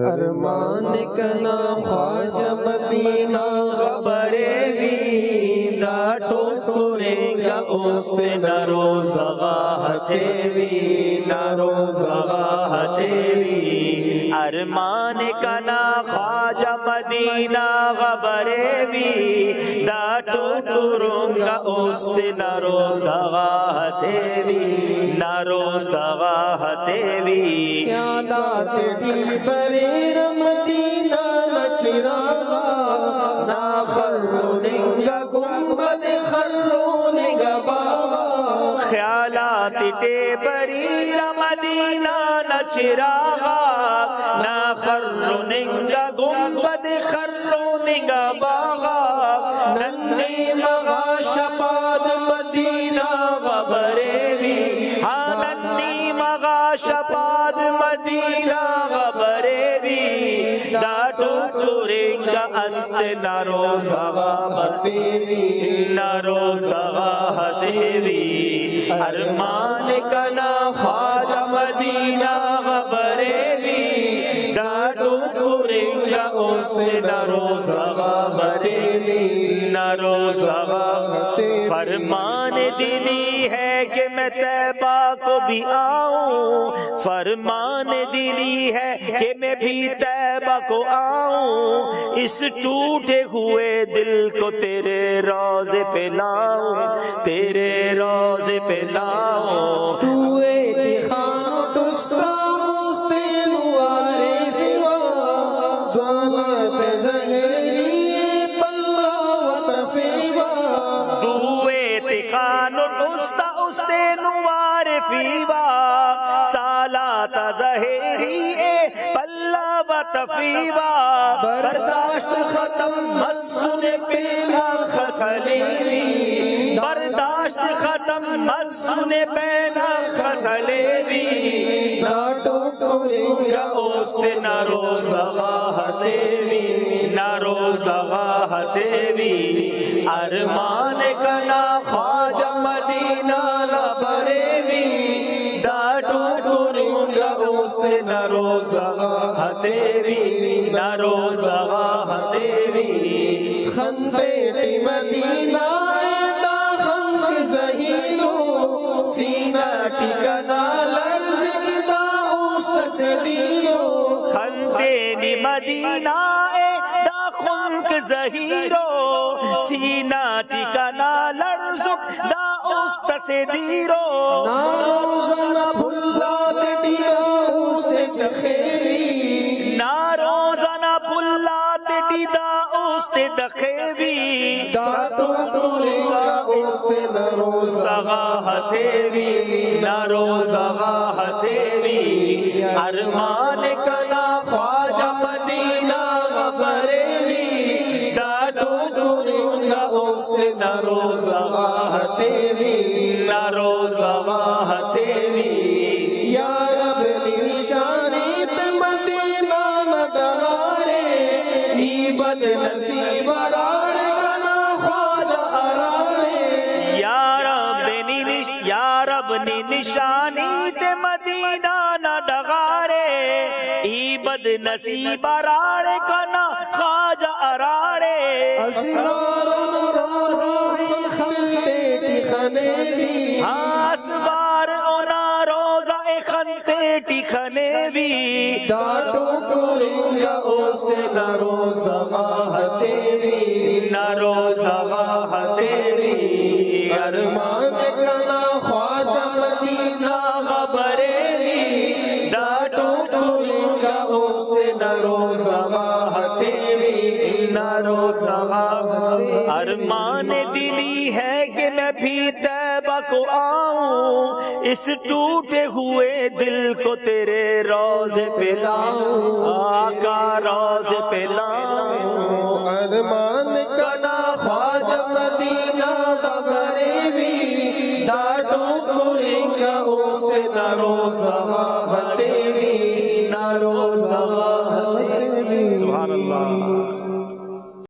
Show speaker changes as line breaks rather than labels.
ارمان کنا خواجہ مدینہ خبرے وی ڈاٹو کریں گا اس پہ نرو زغاہتے وی نرو زغاہتے وی
ارمان کنا خواجہ مدینہ خبرے وی ڈاٹو کروں گا اس پہ نرو زغاہتے وی نرو زغاہتے وی
خیالات ڈیبرے مدینہ نچراغا نا خروننگا گنبد خروننگا بابا
خیالات ٹیبری مدینہ نچراغا نا خروننگا گنبد خروننگا باغا
ننی مغا شپاد مدینہ غبریوی
ہاں ننی مغا شپاد مدینہ غبریوی ڈاٹو کرنگا است نرو
دیوی
نرو زغاہتیوی ارمان کنا خواجہ مدینہ غبریوی ڈاٹو کرنگا اس نرو زغاہتیوی نرو زغاہتیوی فرمان دلی ہے کہ میں طیبہ کو بھی آؤں فرمان دلی ہے کہ میں بھی طیبہ کو آؤں اس ٹوٹے ہوئے دل کو تیرے روضے پہ لاؤں تیرے روضے پہ لاؤں
تو اتخان ٹستا مستین وارفوا زوانت زہری پلہ وطفیوا
دوے تخان ٹستا استین وارفیوا سالات زہری پلہ وطفیوا
برداشت ختم مسن پینا خسلیوی
برداشت ختم مسن پینا خسلیوی
ڈاٹو کرنگا
اوست نرو زغاہتیوی نرو زغاہتیوی ارمان کنا خواجہ مدینہ غبریوی ڈاٹو کرنگا اوست نرو زغاہتیوی نرو زغاہتیوی
خندیٹی مدینہ دا خند زہیرو سینہ ٹکنا لرزی دا اوست سے دیو
خندینی مدینہ دا خنک زہیرو سینہ ٹکنا لرزک دا اوست سے دیرو
ناروزن بھلات ڈیا اوست تخیری
ناروزن بھلات ڈیا اوست دخیوی
ڈاٹو کرنگا اوست نرو
زغاہتیوی نرو زغاہتیوی ارمان کنا خواجہ مدینہ غبریوی ڈاٹو کرنگا اوست نرو زغاہتیوی نرو زغاہتیوی
یا رب نشانی تے مدینہ نہ ڈغارے ای بد نصیب راڑ کنا خواجہ اراڑے
یا رب نی نشانی تے مدینہ نہ ڈغارے ای بد نصیب راڑے کنا خواجہ اراڑے
اسنارن روزائی خلتے ٹکھنے بھی
اسبار اونا روزہ خنتے ٹکھنے بھی
ڈاٹو کرنگا اوست نرو زغاہتیوی
نرو زغاہتیوی
ارمان کنا خواجہ مدینہ
غبریوی
ڈاٹو کرنگا اوست نرو زغاہتیوی
نرو زغاہتیوی ارمان دلی ہے کہ میں بھی طیبہ کو آؤں اس ٹوٹے ہوئے دل کو تیرے روضے پہ لاؤں آقا روضے پہ لاؤں
ارمان کنا خواجہ مدینہ غبریوی ڈاٹو کرنگا اوست نرو زغاہتیوی